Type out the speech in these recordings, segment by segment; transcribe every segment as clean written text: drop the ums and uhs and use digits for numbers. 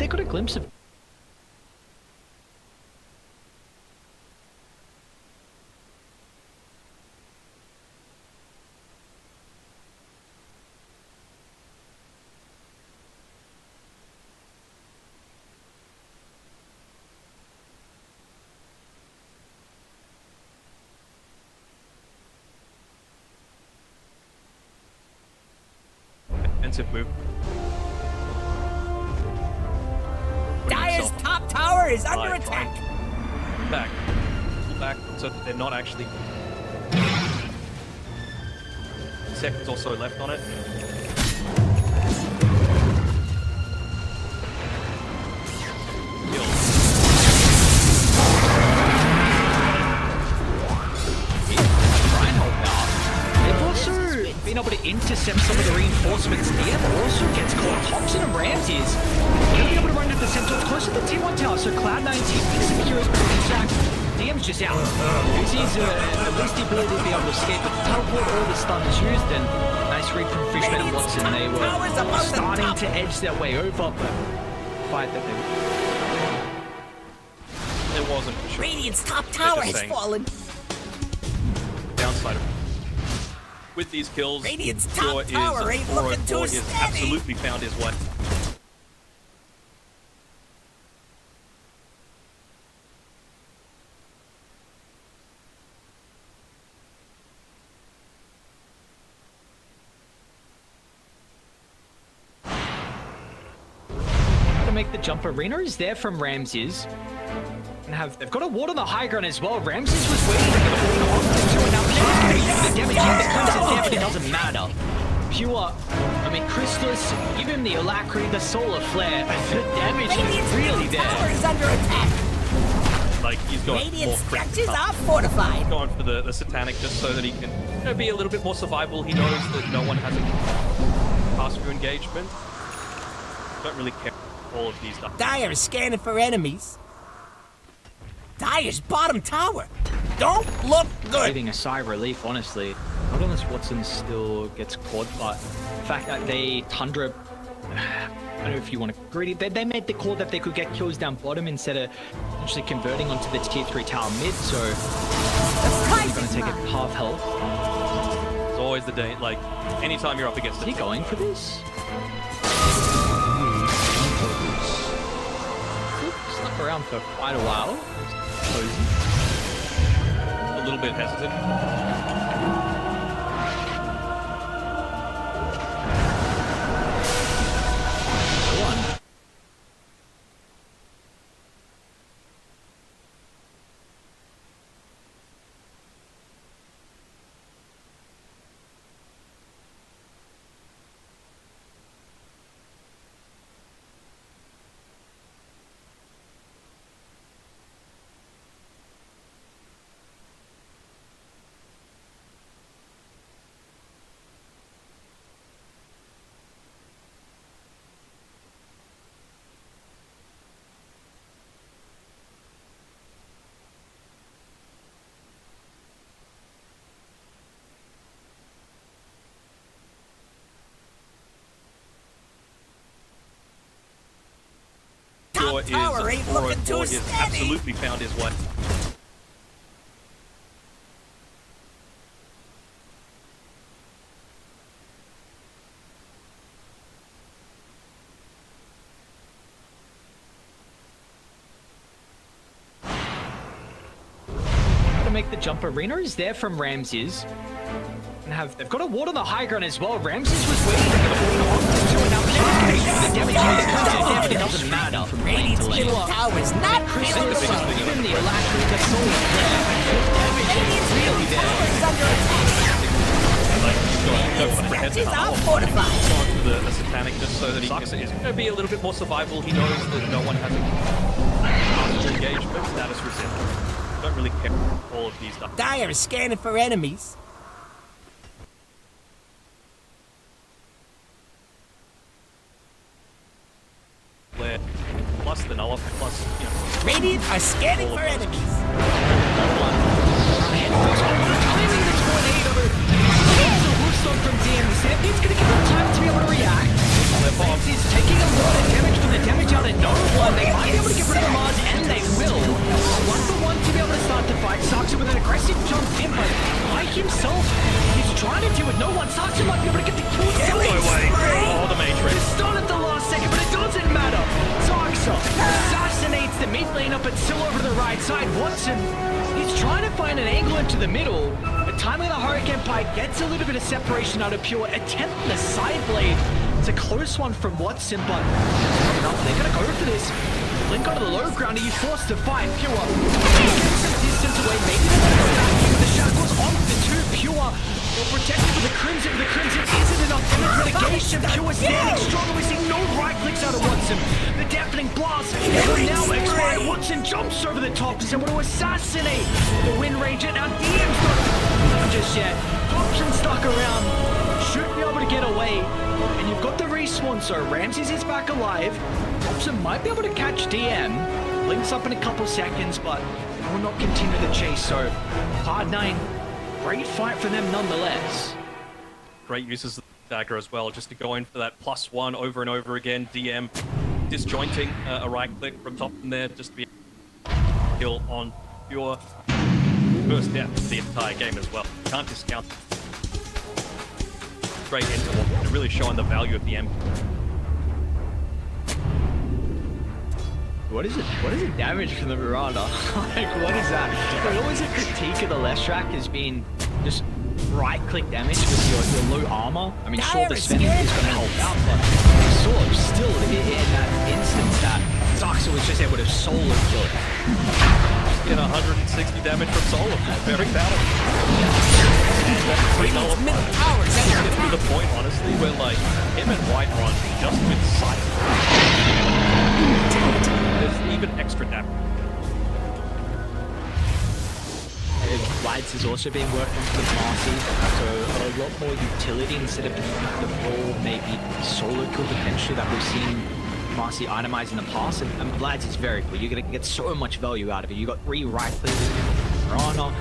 they got a glimpse of... Defensive move. Dire's top tower is under attack. Pull back so that they're not actually... Seconds or so left on it. Being able to intercept some of the reinforcements there, but also gets caught. Thompson and Ramses going to be able to run to the center. It's close to the T1 tower, so Cloud19 picks up the heroes pretty exact. DM's just out. Uzi's at least the ability to be able to escape, but the teleport or the stun is used, and nice read from Fishman and Watson. They were starting to edge their way over, but fight that they It wasn't for sure. Radiant's top tower has fallen. Downside of with these kills, Radiant's top tower ain't looking too steady. Absolutely found his way. To make the jump. Arena is there from Ramses. And they've got a ward on the high ground as well. Ramses was waiting for the ward to an the damage that comes in there, but it doesn't matter. Pure, I mean, Christus, give him the Alacrity, the Solar Flare. The damage is really there. Tower is under attack. Like, he's got Radiant more structures are fortified. He's going for the Satanic just so that he can be a little bit more survivable. He knows that no one has a pass-through engagement. Don't really care all of these stuff. Dire is scanning for enemies. Dire's bottom tower. Don't look good. Breathing a sigh of relief, honestly. Not unless Watson still gets caught, but the fact that they Tundra, I don't know if you want to greedy, they made the call that they could get kills down bottom instead of actually converting onto the tier 3 tower mid, so you're going to take a half health. It's always the day, like, anytime you're up against it. Is he going for this? Stuck around for quite a while. A little bit hesitant. Tower ain't looking too steady. Absolutely found his way. To make the jump. Arena is there from Ramses. And they've got a ward on the high ground as well. Ramses was waiting for the ward to an the damage that comes in there, but it doesn't matter. Radiant's middle tower is not Christus, even the Alacrity, the Solar Flare. The damage is really there. Structures are fortified. Going for the Satanic just so that he can be a little bit more survivable. He knows that no one has a engagement. Status reset. Don't really care all of these stuff. Dire is scanning for enemies. Plus the nullify, plus, you know. Radiant are scanning for enemies. From DM, Sandy's gonna give him time to be able to react. He's taking a lot of damage from the damage out of no right side. Watson, he's trying to find an angle into the middle. The timing of the Hurricane Pike gets a little bit of separation out of Pure. Attempting the side blade. It's a close one from Watson, but they're going to go for this. Link onto the low ground, and you forced to fight. Pure gets some distance away. Maybe they're going to go back here with the shackles on the two. Pure will protect it with the Crimson. The Crimson isn't enough damage mitigation. Pure standing strong. We see no right clicks out of Watson. The deafening blast. It will now expire. Watson jumps over the top. Is able to assassinate the Wind Ranger. Now DM's not just yet. Thompson stuck around. Should be able to get away. And you've got the respawn, so Ramses is back alive. Thompson might be able to catch DM. Links up in a couple seconds, but will not continue the chase. So Cloud9, great fight for them nonetheless. Great uses of the dagger as well, just to go in for that +1 over and over again. DM disjointing a right click from top in there, just to be kill on Pure. First death of the entire game as well. Can't discount straight into what really showing the value of the M. What is it? What is the damage from the Miranda? Like, what is that? There's always a critique of the Leshrac as being just right-click damage with your low armor. I mean, sure, the spending is going to help out, but sort of still in that instance that Zaxa was just able to solo kill it. Get 160 damage from solo. Very powerful. To the point, honestly, where like him and White on just with sight. There's even extra damage. Lights is also being worked on for Marcy, so a lot more utility instead of the full maybe solo kill potential that we've seen Marcy itemize in the past. And Vlad's is very cool. You're gonna get so much value out of it. You got 3 right clicks, Rana,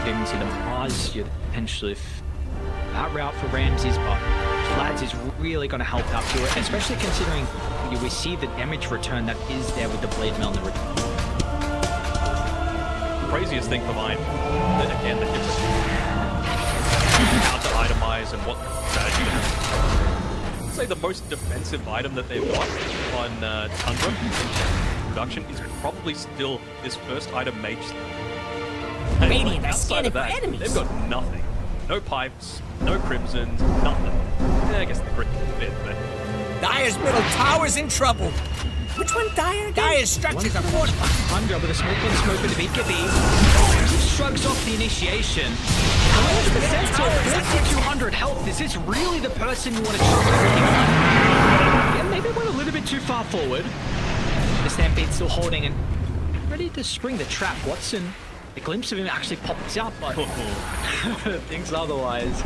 into the Mars, you're potentially that route for Ramses, but Vlad's is really going to help out Pure, especially considering you receive the damage return that is there with the Blade Mail in the return. Craziest thing for mine, that again, the difference how to itemize and what strategy to have. I'd say the most defensive item that they've got on Tundra in production is probably still this first item, Mage. Radiant are Outside of scanning for that, enemies. they've got nothing. No pipes, no crimsons, nothing. Yeah, I guess the crit bit, but Dire's middle tower's in trouble. Which one, Dire? Dire's structures are fortified. Hundra with a smoke on smoke with the BKB. Shrugs off the initiation. Where's the sense of 4200 health? Is this really the person you want to trust everything on? Yeah, maybe went a little bit too far forward. The Stampede still holding and ready to spring the trap. Watson, a glimpse of him actually pops up, but thinks otherwise.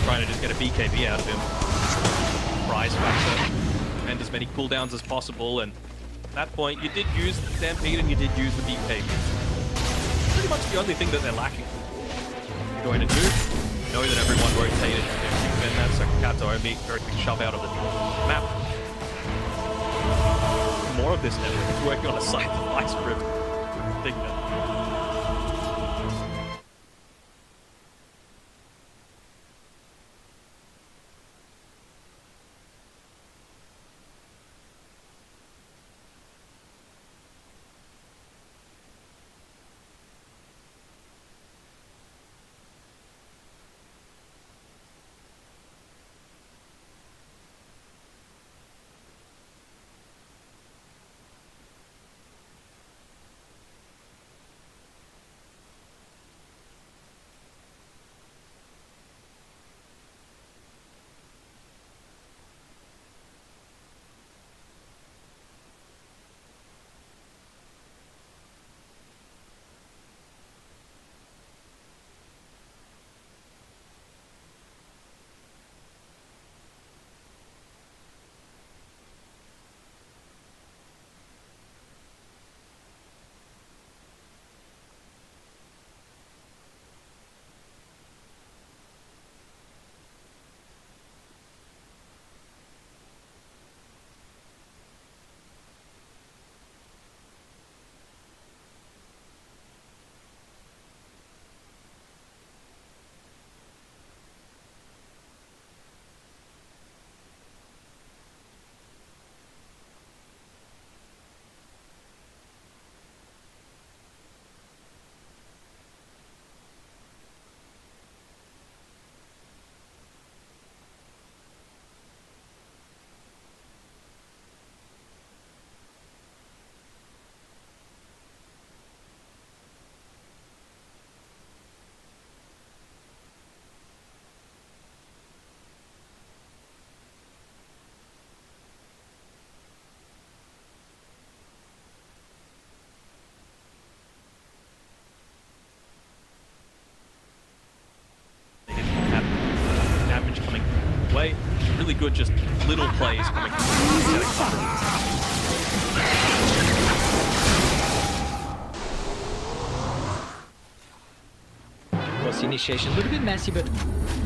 trying to just get a BKB out of him. Prize factor. And as many cooldowns as possible, and at that point you did use the Stampede and you did use the BKB. Pretty much the only thing that they're lacking. You're going to do, know that everyone rotated to defend that, so Kato Omi, very big shove out of the map. More of this network is working on a site ice strip. Big net. good just little plays coming from Of course, the initiation a little bit messy, but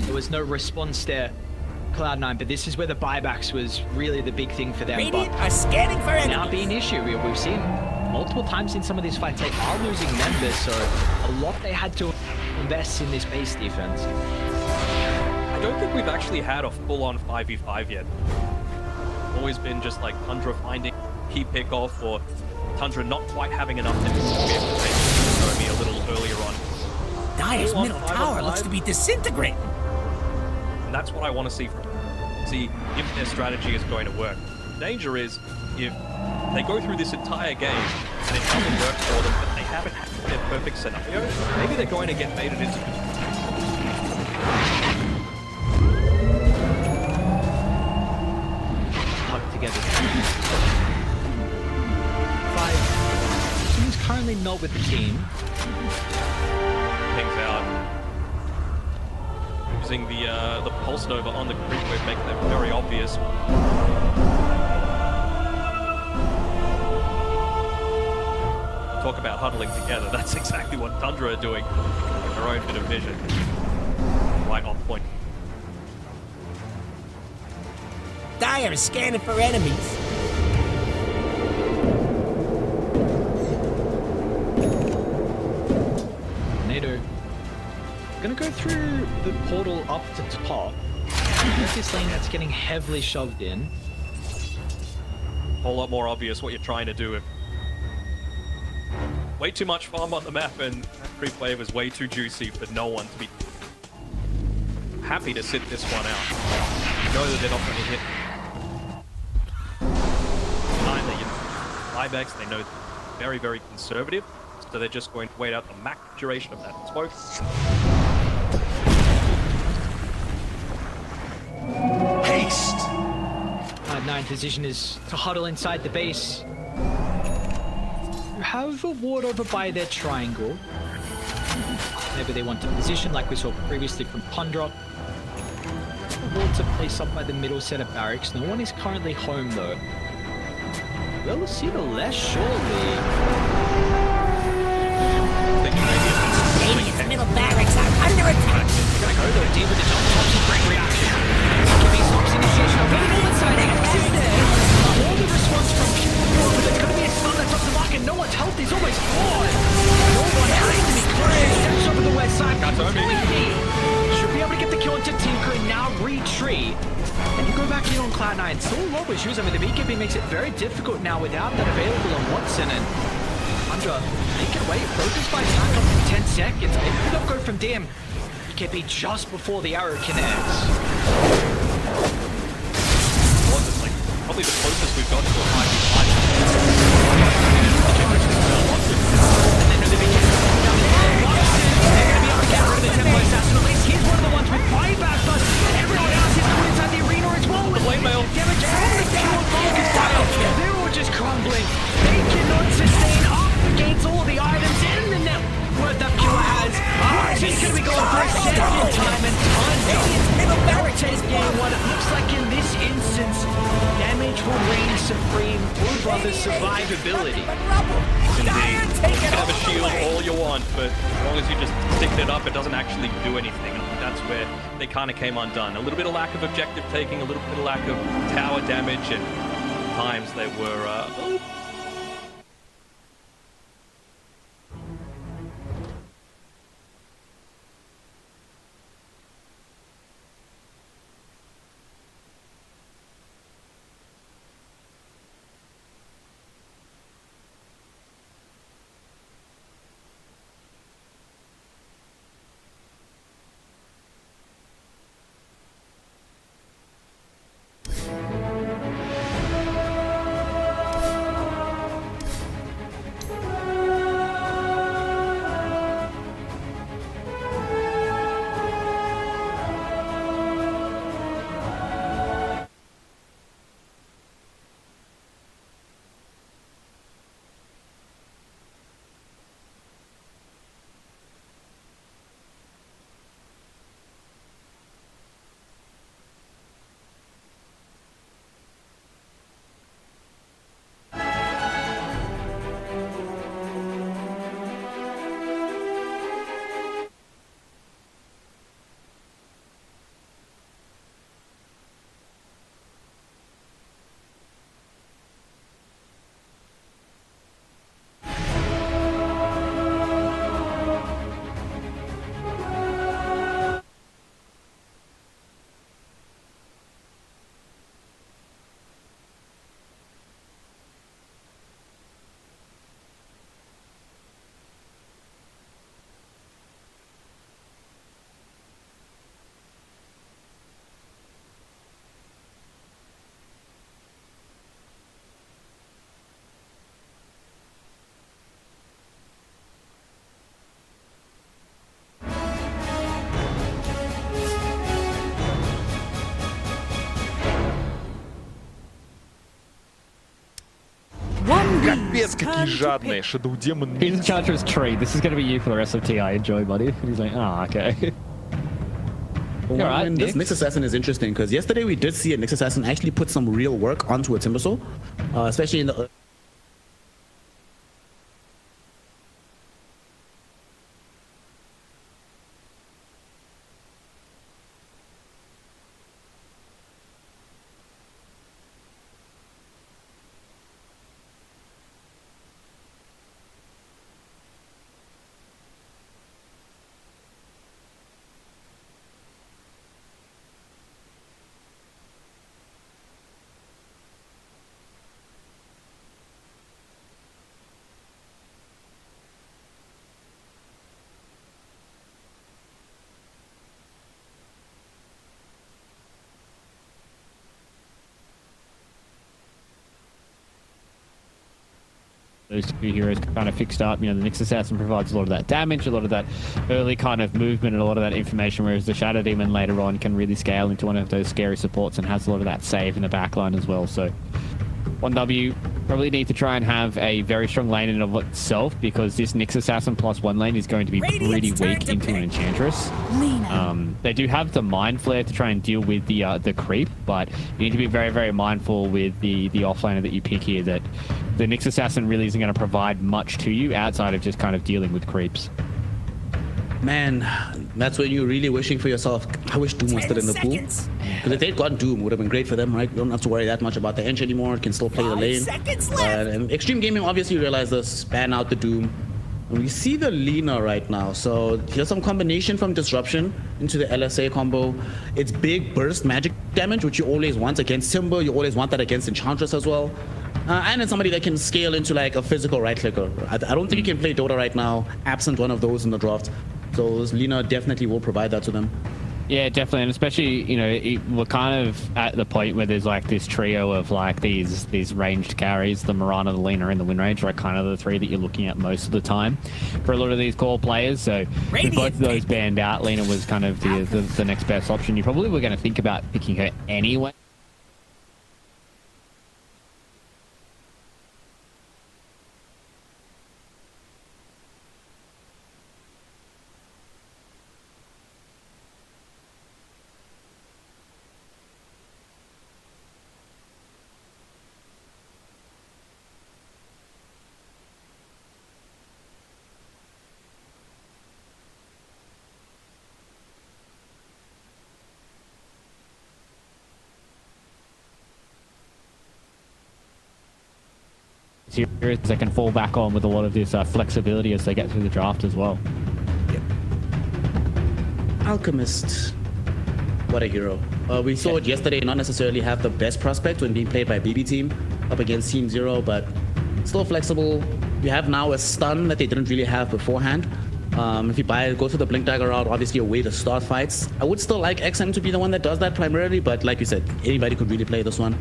there was no response there. Cloud9, but this is where the buybacks was really the big thing for them. Radiant But are scanning for enemies. now being an issue, we've seen multiple times in some of these fights they are losing members, so a lot they had to invest in this base defense. I don't think we've actually had a full-on 5v5 yet. Always been just like Tundra finding key pick-off or Tundra not quite having enough to be able to take me a little earlier on. Dire's Full-on middle 5 on tower looks 5. to be disintegrating. And that's what I want to see from them. See if their strategy is going to work. The danger is if they go through this entire game and it doesn't work for them, but they haven't had their perfect scenario, maybe they're going to get baited into Hugged together. 5. He's currently not with the team. things out. Using the Pulse Nova on the creep wave, making that very obvious. Talk about huddling together. That's exactly what Tundra are doing with their own bit of vision. Right on point. Dire is scanning for enemies. Nado gonna go through the portal up to top. There's this lane that's getting heavily shoved in. Whole lot more obvious what you're trying to do. Way too much farm on the map, and that creep wave is way too juicy for no one to be happy to sit this one out. Know that they're not going to hit. Behind the buybacks, they know they're very, very conservative, so they're just going to wait out the max duration of that smoke. Haste! Cloud9 position is to huddle inside the base. Have a ward over by their triangle. Maybe they want to position like we saw previously from Tundra. Wards are placed up by the middle set of barracks. No one is currently home though. We'll see the less shortly. Radiant's middle barracks are under attack. Gonna go though, deal with the jump tops and great reaction. Giving stops initiation of Radiant inside X is there. All the response from Pure, but there's gonna be a stun that's off the mark and no one's health is almost gone. No one has to be close. Steps over the west side. Should be able to get the kill into Tinker and now retreat. And you go back in on Cloud9. Still a lot of issues. I mean, the BKB makes it very difficult now without that available on Watson. And Tundra, make it wait. Focus by attack up in 10 seconds. Maybe we don't go from DM. BKB just before the arrow connects. Was it like probably the closest we've got to a 5v5? And then the BKB down there. They're going to be able to get rid of the tempo assassin. At least he's one of the ones with buyback, but everyone else is going inside the arena as well. The blade mail. Damage from the pure focus style. They're all just crumbling. They cannot sustain up against all the items in the network that Pure has. He's going to be going for a second time, and Tundra rotates game one. It looks like in this instance, damage will reign supreme over the survivability. Indeed. You can have a shield all you want, but as long as you just stick it up, it doesn't actually do anything. And that's where they kind of came undone. A little bit of lack of objective taking, a little bit of lack of tower damage, and at times they were Капец, какие жадные. Shadow Demon. He's in charge of his tree. This is going to be you for the rest of TI. Enjoy, buddy. And he's like, oh, okay. Well, Alright, this Nyx. Nyx Assassin is interesting because yesterday we did see a Nyx Assassin actually put some real work onto a Timbersaw, especially in the those two heroes kind of fixed up. You know, the Nyx Assassin provides a lot of that damage, a lot of that early kind of movement, and a lot of that information, whereas the Shadow Demon later on can really scale into one of those scary supports and has a lot of that save in the backline as well. So 1W probably need to try and have a very strong lane in of itself, because this Nyx Assassin plus one lane is going to be pretty weak into an Enchantress. They do have the Mind Flare to try and deal with the creep, but you need to be very, very mindful with the offlaner that you pick here, that the Nyx Assassin really isn't going to provide much to you outside of just kind of dealing with creeps. man, that's when you're really wishing for yourself. I wish Doom was still in the pool. Because if they'd got Doom, it would have been great for them, right? You don't have to worry that much about the Ench anymore. It can still play the lane. And Xtreme Gaming obviously realized this, ban out the Doom. And we see the Lina right now. So here's some combination from Disruption into the LSA combo. It's big burst magic damage, which you always want against Timber. You always want that against Enchantress as well. And it's somebody that can scale into like a physical right clicker. I don't think you can play Dota right now, absent one of those in the draft. So Lina definitely will provide that to them. Yeah, definitely, and especially, you know, we're kind of at the point where there's like this trio of like these ranged carries, the Mirana, the Lina, and the Wind Range are kind of the three that you're looking at most of the time for a lot of these core players. So with both of those banned out, Lina was kind of the next best option. You probably were going to think about picking her anyway. Heroes that can fall back on with a lot of this flexibility as they get through the draft as well. Yep. Alchemist. What a hero. We saw it yesterday not necessarily have the best prospect when being played by BB Team up against Team Zero, but still flexible. You have now a stun that they didn't really have beforehand. If you go through the Blink Dagger route, obviously a way to start fights. I would still like XM to be the one that does that primarily, but like you said, anybody could really play this one.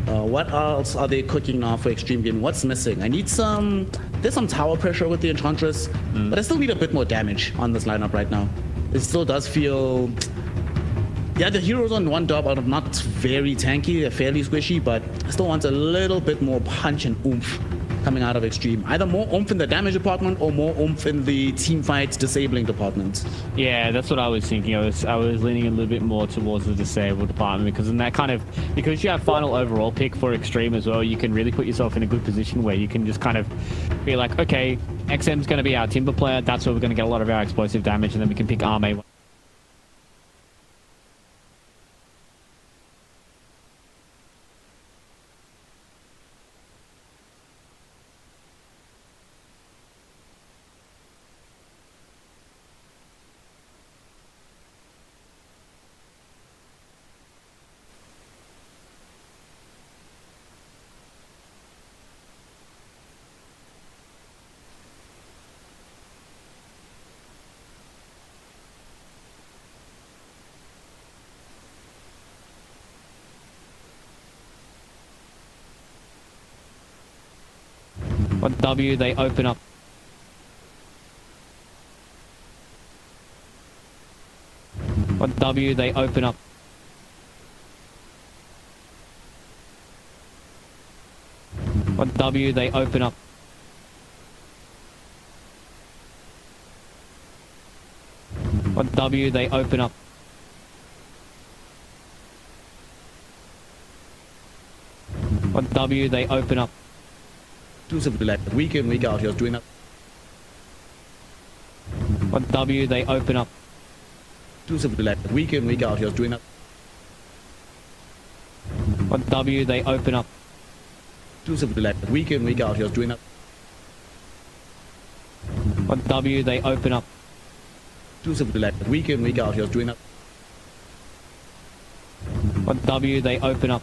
What else are they cooking now for Xtreme Gaming? What's missing? I need some... There's some tower pressure with the Enchantress, but I still need a bit more damage on this lineup right now. It still does feel... Yeah, the heroes on one dub are not very tanky. They're fairly squishy, but I still want a little bit more punch and oomph coming out of Xtreme. Either more oomph in the damage department or more oomph in the team fight disabling department. Yeah, that's what I was thinking. I was leaning a little bit more towards the disabled department, because in that kind of, because you have final overall pick for Xtreme as well, you can really put yourself in a good position where you can just kind of be like, okay, XM's going to be our Timber player. That's where we're going to get a lot of our explosive damage, and then we can pick Arme. On W, they open up. On W, they open up. On W, they open up. On W, they open up. On W, they open up. Exclusively, like week in, week out, he was doing that. On W, they open up. Exclusively, like week in, week out, he was doing that. On W, they open up. Exclusively, like week in, week out, he was doing that. On W, they open up. Exclusively, like week in, week out, he was doing that. On W, they open up.